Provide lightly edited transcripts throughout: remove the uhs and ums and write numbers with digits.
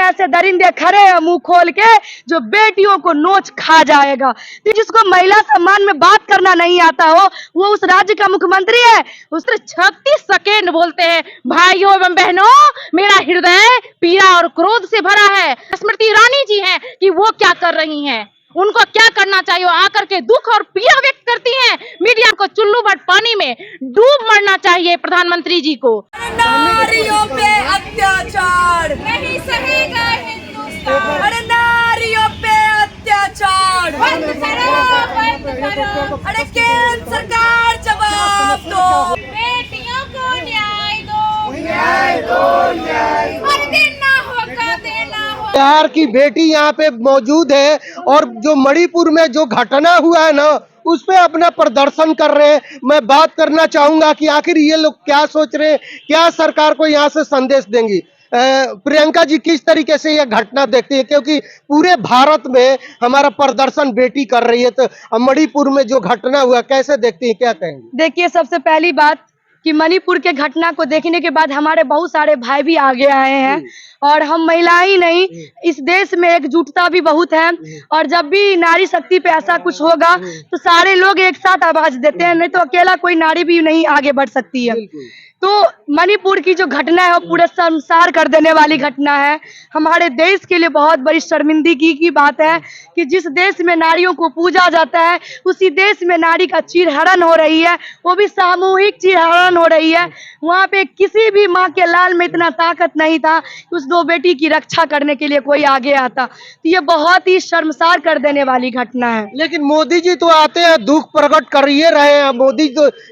ऐसे दरिंदे खड़े हैं मुंह खोल के जो बेटियों को नोच खा जाएगा। तो जिसको महिला सम्मान में बात करना नहीं आता हो वो उस राज्य का मुख्यमंत्री है। उसने 36 सेकेंड बोलते हैं। भाइयों एवं बहनों, मेरा हृदय पीड़ा और क्रोध से भरा है। स्मृति ईरानी जी हैं कि वो क्या कर रही हैं, उनको क्या करना चाहिए। वो आकर के दुख और पीड़ा व्यक्त करती हैं। मीडिया को चुल्लू भर पानी में डूब मरना चाहिए प्रधानमंत्री जी को। नारियों पे अत्याचार नहीं सहेगा हिंदुस्तान। अरे नारियों पे अत्याचार बंद करो। अरे केंद्र सरकार जवाब दो। बेटियों को न्याय दो, न्याय दो, न्याय दो। और देना होगा, देना होगा। बिहार की बेटी यहाँ पे मौजूद है और जो मणिपुर में जो घटना हुआ है ना उस पे अपना प्रदर्शन कर रहे हैं। मैं बात करना चाहूंगा कि आखिर ये लोग क्या सोच रहे हैं, क्या सरकार को यहाँ से संदेश देंगी। प्रियंका जी किस तरीके से यह घटना देखती है, क्योंकि पूरे भारत में हमारा प्रदर्शन बेटी कर रही है, तो मणिपुर में जो घटना हुआ कैसे देखती है, क्या कहेंगे। देखिए, सबसे पहली बात कि मणिपुर के घटना को देखने के बाद हमारे बहुत सारे भाई भी आगे आए हैं और हम महिलाएं ही नहीं, इस देश में एकजुटता भी बहुत है। और जब भी नारी शक्ति पे ऐसा कुछ होगा तो सारे लोग एक साथ आवाज देते हैं, नहीं तो अकेला कोई नारी भी नहीं आगे बढ़ सकती है। तो मणिपुर की जो घटना है वो पूरे संसार कर देने वाली घटना है। हमारे देश के लिए बहुत बड़ी शर्मिंदगी की बात है कि जिस देश में नारियों को पूजा जाता है उसी देश में नारी का चीरहरण हो रही है, वो भी सामूहिक चीरहरण हो रही है। वहाँ पे किसी भी माँ के लाल में इतना ताकत नहीं था कि उस दो बेटी की रक्षा करने के लिए कोई आगे आता। तो ये बहुत ही शर्मसार कर देने वाली घटना है। लेकिन मोदी जी तो आते हैं, दुख प्रकट कर ही रहे हैं। मोदी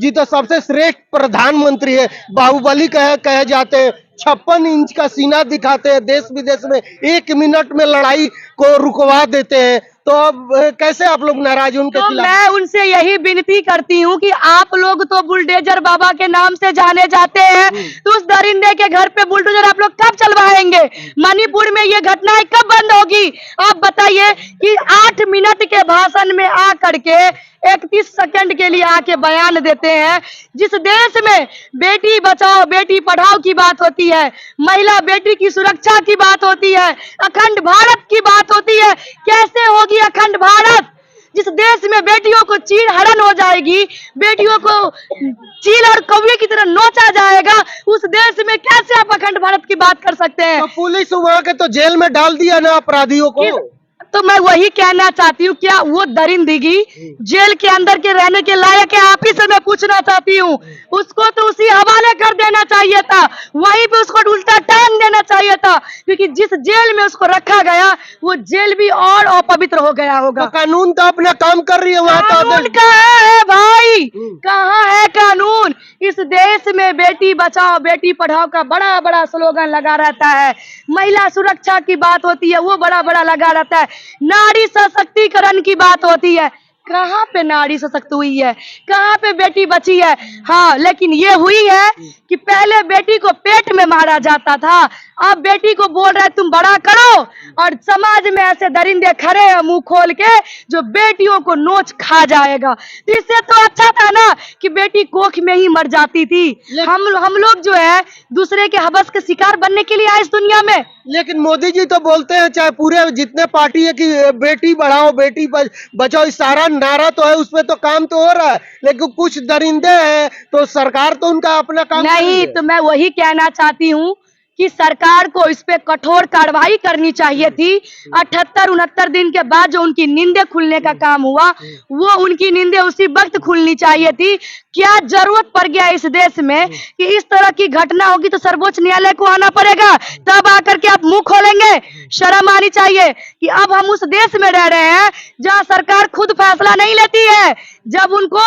जी तो सबसे श्रेष्ठ प्रधानमंत्री है, बाहुबली कहे जाते हैं। 56 इंच का सीना दिखाते हैं, देश विदेश में 1 मिनट में लड़ाई को रुकवा देते हैं। तो अब कैसे आप लोग नाराज उनके तो खिलाफ। मैं उनसे यही विनती करती हूँ कि आप लोग तो बुलडोजर बाबा के नाम से जाने जाते हैं, तो उस दरिंदे के घर पे बुलडोजर आप लोग कब चलवाएंगे। मणिपुर में ये घटनाएं कब बंद होगी, आप बताइए। कि 8 मिनट के भाषण में आ करके 31 सेकंड के लिए आके बयान देते हैं। जिस देश में बेटी बचाओ बेटी पढ़ाओ की बात होती है, महिला बेटी की सुरक्षा की बात होती है, अखंड भारत की बात होती है, कैसे होगी अखंड भारत। जिस देश में बेटियों को चीर हरण हो जाएगी, बेटियों को चील और कौवे की तरह नोचा जाएगा, उस देश में कैसे आप अखंड भारत की बात कर सकते हैं। तो पुलिस वहाँ के तो जेल में डाल दिया ना अपराधियों को। तो मैं वही कहना चाहती हूँ, क्या वो दरिंदगी जेल के अंदर के रहने के लायक है। आप ही से मैं पूछना चाहती हूँ, उसको तो उसी हवाले कर देना चाहिए था, वहीं पे उसको उल्टा टांग देना चाहिए था, क्योंकि जिस जेल में उसको रखा गया वो जेल भी और अपवित्र हो गया होगा। तो कानून तो अपना काम कर रही है वहाँ। कानून कहाँ है भाई, कहाँ है कानून। इस देश में बेटी बचाओ बेटी पढ़ाओ का बड़ा बड़ा स्लोगन लगा रहता है, महिला सुरक्षा की बात होती है वो बड़ा बड़ा लगा रहता है, नारी सशक्तिकरण की बात होती है। कहाँ पे नारी सशक्त हुई है, कहाँ पे बेटी बची है। हाँ, लेकिन ये हुई है कि पहले बेटी को पेट में मारा जाता था, अब बेटी को बोल रहे तुम बड़ा करो, और समाज में ऐसे दरिंदे खड़े हैं मुंह खोल के जो बेटियों को नोच खा जाएगा। तो इससे तो अच्छा था ना कि बेटी कोख में ही मर जाती थी। हम लोग जो है दूसरे के हवस के शिकार बनने के लिए आए इस दुनिया में। लेकिन मोदी जी तो बोलते हैं, चाहे पूरे जितने पार्टी है, कि बेटी बढ़ाओ बेटी बचाओ, इस सारा नारा तो है, उसमें तो काम तो हो रहा है, लेकिन कुछ दरिंदे हैं तो सरकार तो उनका अपना काम नहीं। तो मैं वही कहना चाहती हूँ कि सरकार को इस पे कठोर कार्रवाई करनी चाहिए थी। 78-69 दिन के बाद जो उनकी नींदें खुलने का काम हुआ, वो उनकी नींदें उसी वक्त खुलनी चाहिए थी। क्या जरूरत पड़ गया इस देश में कि इस तरह की घटना होगी तो सर्वोच्च न्यायालय को आना पड़ेगा, तब आकर के आप मुंह खोलेंगे। शर्म आनी चाहिए कि अब हम उस देश में रह रहे हैं जहां सरकार खुद फैसला नहीं लेती है। जब उनको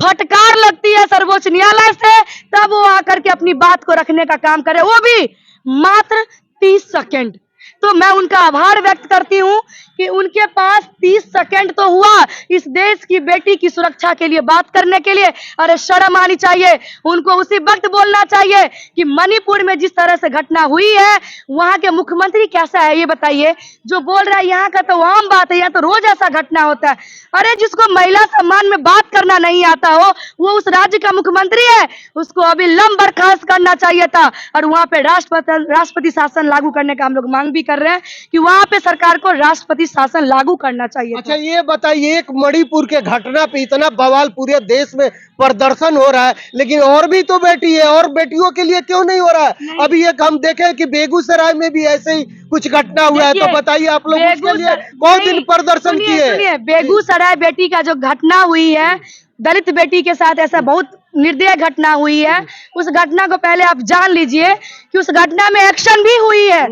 फटकार लगती है सर्वोच्च न्यायालय से, तब वो आकर के अपनी बात को रखने का काम करे, वो भी मात्र 30 सेकंड। तो मैं उनका आभार व्यक्त करती हूँ कि उनके पास 30 सेकंड तो हुआ इस देश की बेटी की सुरक्षा के लिए बात करने के लिए। अरे शर्म आनी चाहिए, उनको उसी वक्त बोलना चाहिए कि मणिपुर में जिस तरह से घटना हुई है वहां के मुख्यमंत्री कैसा है ये बताइए। जो बोल रहा है यहाँ का तो आम बात है, यहाँ तो रोज ऐसा घटना होता है। अरे जिसको महिला सम्मान में बात करना नहीं आता हो वो उस राज्य का मुख्यमंत्री है, उसको अभी बर्खास्त करना चाहिए था और वहां पे राष्ट्रपति शासन लागू करने का हम लोग मांग भी भी कर रहे हैं कि वहाँ पे सरकार को राष्ट्रपति शासन लागू करना चाहिए था। अच्छा ये बताइए, एक मणिपुर के घटना पे इतना बवाल पूरे देश में प्रदर्शन हो रहा है, लेकिन और भी तो बेटी है, और बेटियों के लिए क्यों नहीं हो रहा है? अभी एक हम देखे कि बेगूसराय में भी ऐसे ही कुछ घटना हुआ है, तो देखिए, बताइए आप लोग उसके लिए बेगूसराय- बहुत दिन नहीं, प्रदर्शन किए। सुनिए, बेगूसराय बेटी का जो घटना हुई है, दलित बेटी के साथ ऐसा बहुत निर्दयी घटना हुई है। उस घटना को पहले आप जान लीजिए कि उस घटना में एक्शन भी हुई है,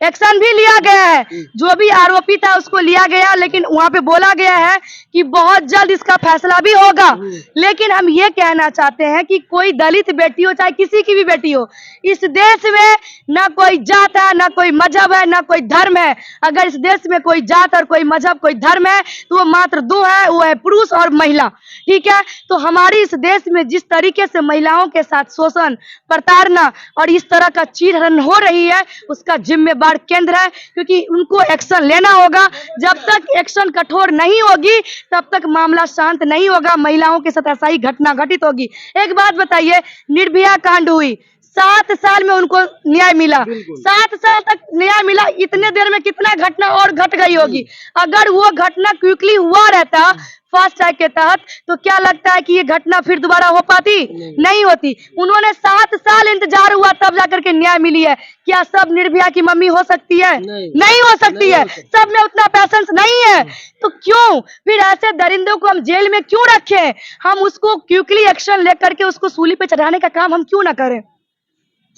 एक्शन भी लिया गया है। जो भी आरोपी था उसको लिया गया, लेकिन वहाँ पे बोला गया है कि बहुत जल्द इसका फैसला भी होगा। लेकिन हम ये कहना चाहते हैं कि कोई दलित बेटी हो चाहे किसी की भी बेटी हो, इस देश में ना कोई जात है, ना कोई मजहब है, ना कोई धर्म है। अगर इस देश में कोई जात और कोई मजहब, कोई धर्म है तो वो मात्र दो है, वो है पुरुष और महिला। ठीक है, तो हमारी इस देश में जिस तरीके से महिलाओं के साथ शोषण, प्रताड़ना और इस तरह का चीरहरण हो रही है, उसका जिम्मेदार केंद्र है, क्योंकि उनको एक्शन लेना होगा। जब तक एक्शन कठोर नहीं होगी तब तक मामला शांत नहीं होगा, महिलाओं के साथ ऐसा ही घटना घटित होगी। एक बात बताइए, निर्भया कांड हुई, 7 साल में उनको न्याय मिला, 7 साल तक न्याय मिला, इतने देर में कितना घटना और घट गई होगी। अगर वो घटना क्विकली हुआ रहता फास्ट ट्रैक के तहत, तो क्या लगता है कि ये घटना फिर दोबारा हो पाती? नहीं होती। उन्होंने 7 साल इंतजार हुआ तब जाकर के न्याय मिली है। क्या सब निर्भया की मम्मी हो सकती है? नहीं हो सकती है। सब में उतना पैसेंस नहीं है। तो क्यों फिर ऐसे दरिंदों को हम जेल में क्यों रखें? हम उसको क्विकली एक्शन लेकर के उसको सूली पे चढ़ाने का काम हम क्यों ना करें?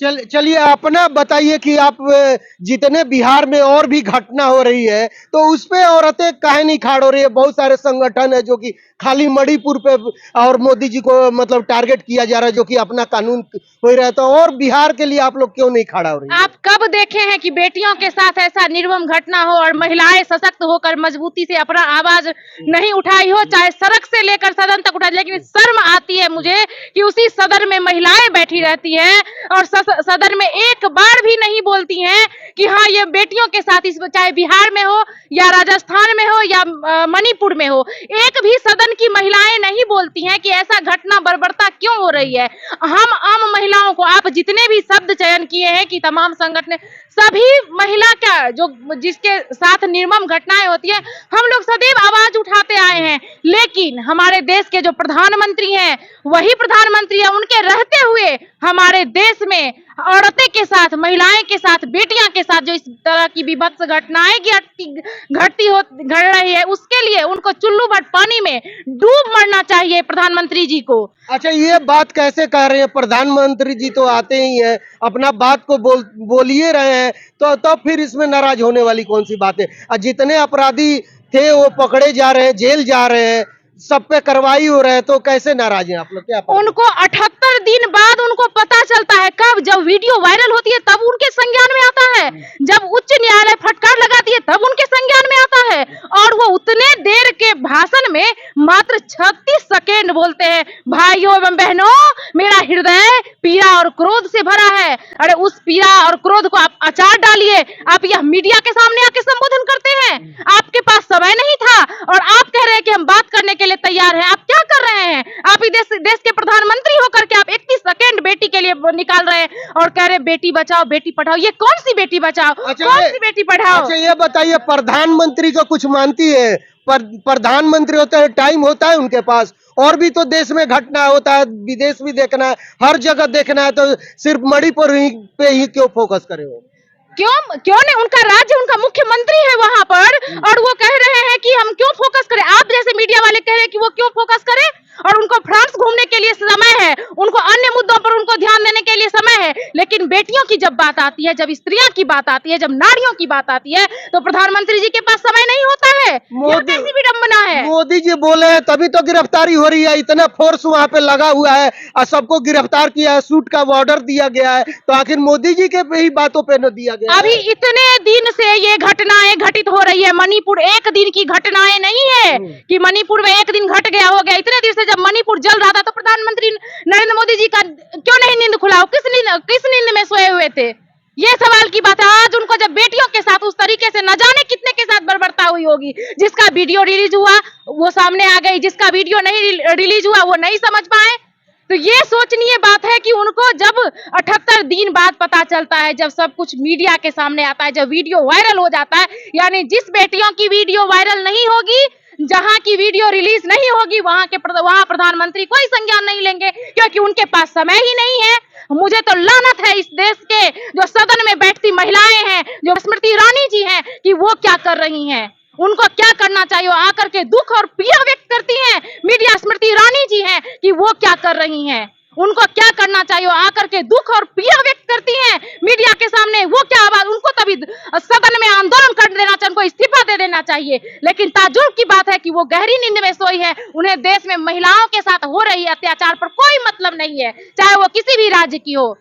चलिए अपना बताइए कि आप जितने बिहार में और भी घटना हो रही है, तो उस पे औरतें काहे नहीं खाड़ हो रही है? बहुत सारे संगठन है जो कि खाली मणिपुर पे और मोदी जी को मतलब टारगेट किया जा रहा है, जो कि अपना कानून हो रहा है, तो और बिहार के लिए आप लोग क्यों नहीं खड़ा हो रही है? आप कब देखे हैं कि बेटियों के साथ ऐसा निर्मम घटना हो और महिलाएं सशक्त होकर मजबूती से अपना आवाज नहीं उठाई हो, चाहे सड़क से लेकर सदन तक उठाई। लेकिन शर्म आती है मुझे कि उसी सदन में महिलाएं बैठी रहती हैं और सदन में एक बार भी नहीं बोलती हैं कि हाँ ये बेटियों के साथ, इस चाहे बिहार में हो या राजस्थान में हो या मणिपुर में हो, एक भी सदन की महिलाएं नहीं बोलती हैं कि ऐसा घटना बर्बरता क्यों हो रही है। हम आम महिलाओं को, आप जितने भी शब्द चयन किए हैं कि तमाम संगठन, सभी महिला क्या जो जिसके साथ निर्मम घटनाएं होती है, हम लोग सदैव आवाज उठाते आए हैं। लेकिन हमारे देश के जो प्रधानमंत्री हैं, वही प्रधानमंत्री है, उनके रहते हुए हमारे देश में औरतें के साथ, महिलाएं के साथ, बेटियां के साथ जो इस तरह की विभत्स घटनाएं घट रही है, उसके लिए उनको चुल्लू भर पानी में डूब मरना चाहिए प्रधानमंत्री जी को। अच्छा ये बात कैसे कह रहे हैं? प्रधानमंत्री जी तो आते ही हैं, अपना बात को बोलिए रहे हैं, तो फिर इसमें नाराज होने वाली कौन सी बात है? और जितने अपराधी थे वो पकड़े जा रहे हैं, जेल जा रहे हैं, सब पे कार्रवाई हो रहा है, तो कैसे नाराज हैं आप लोग? क्या उनको 78 दिन बाद उनको पता चलता है, कब? जब वीडियो वायरल होती है तब उनके संज्ञान में आता है, जब उच्च न्यायालय फटकार लगाती है तब उनके संज्ञान में आता है, और वो उतने देर के भाषण में मात्र 36 सेकेंड बोलते हैं। भाइयों एवं बहनों, मेरा हृदय पीड़ा और क्रोध से भरा है। अरे उस पीड़ा और क्रोध को आप अचार डालिए, आप यह मीडिया के सामने आके संबोधन करते हैं। आपके पास समय नहीं था और आप कह रहे हैं कि हम बात करने के लिए तैयार हैं। आप क्या कर रहे हैं? आप देश के प्रधानमंत्री होकर के आप 31 सेकेंड बेटी के लिए निकाल रहे हैं और कह रहे हैं बेटी बचाओ बेटी पढ़ाओ। ये कौन सी बेटी बचाओ? कौन सी बेटी पढ़ाओ? अच्छा ये बताइए, प्रधानमंत्री को कुछ मानती है? प्रधानमंत्री होते हैं, टाइम होता है उनके पास, और भी तो देश में घटना होता है, विदेश भी देखना है, हर जगह देखना है, तो सिर्फ मणिपुर पे ही क्यों फोकस करे हो? क्यों नहीं? उनका राज्य, उनका मुख्यमंत्री है वहां पर, और वो कह रहे हैं कि हम क्यों फोकस करें। आप जैसे मीडिया वाले कह रहे हैं कि वो क्यों फोकस करें, और उनको फ्रांस घूमने के लिए समय है, उनको अन्य मुद्दों पर उनको ध्यान देने के लिए समय है। लेकिन बेटियों की जब बात आती है, जब स्त्रियों की बात आती है, जब नारियों की बात आती है, तो प्रधानमंत्री जी के पास समय नहीं होता है। यह कैसी विडंबना है? मोदी जी बोले हैं तभी तो गिरफ्तारी हो रही है, इतना फोर्स वहाँ पे लगा हुआ है और सबको गिरफ्तार किया है, शूट का ऑर्डर दिया गया है, तो आखिर मोदी जी के ही बातों पे न दिया गया? अभी इतने दिन से ये घटनाएं घटित हो रही है। मणिपुर एक दिन की घटनाएं नहीं है कि मणिपुर में एक दिन घट गया हो गया। इतने दिन से जब मणिपुर जल रहा था तो प्रधानमंत्री नरेंद्र मोदी जी का क्यों नहीं नींद खुला? किस नींद में सोए हुए थे? ये सवाल की बात है। आज उनको जब बेटियों के साथ उस तरीके से न जाने कितने के साथ बर्बरता हुई होगी, जिसका वीडियो रिलीज हुआ वो सामने आ गई, जिसका वीडियो नहीं रिलीज हुआ वो नहीं समझ पाए। तो ये सोचनीय बात है कि उनको जब 78 दिन बाद पता चलता है, जब सब कुछ मीडिया के सामने आता है, जब वीडियो वायरल हो जाता है, यानी जिस बेटियों की वीडियो वायरल नहीं होगी, जहां की वीडियो रिलीज नहीं होगी, वहां प्रधानमंत्री कोई संज्ञान नहीं लेंगे, क्योंकि उनके पास समय ही नहीं है। मुझे तो लानत है इस देश के जो सदन में बैठती महिलाएं हैं, जो स्मृति ईरानी जी हैं, कि वो क्या कर रही हैं। उनको क्या करना चाहिए, वो आकर के दुख और पीड़ा व्यक्त करती हैं। मीडिया स्मृति ईरानी जी हैं कि वो क्या कर रही हैं, उनको क्या करना चाहिए, वो आकर के दुख और पीड़ा व्यक्त करती हैं मीडिया के सामने। वो क्या आवाज, उनको तभी सदन में आंदोलन कर देना चाहिए, उनको इस्तीफा दे देना चाहिए। लेकिन ताज्जुब की बात है कि वो गहरी नींद में सोई है, उन्हें देश में महिलाओं के साथ हो रही अत्याचार पर कोई मतलब नहीं है, चाहे वो किसी भी राज्य की हो।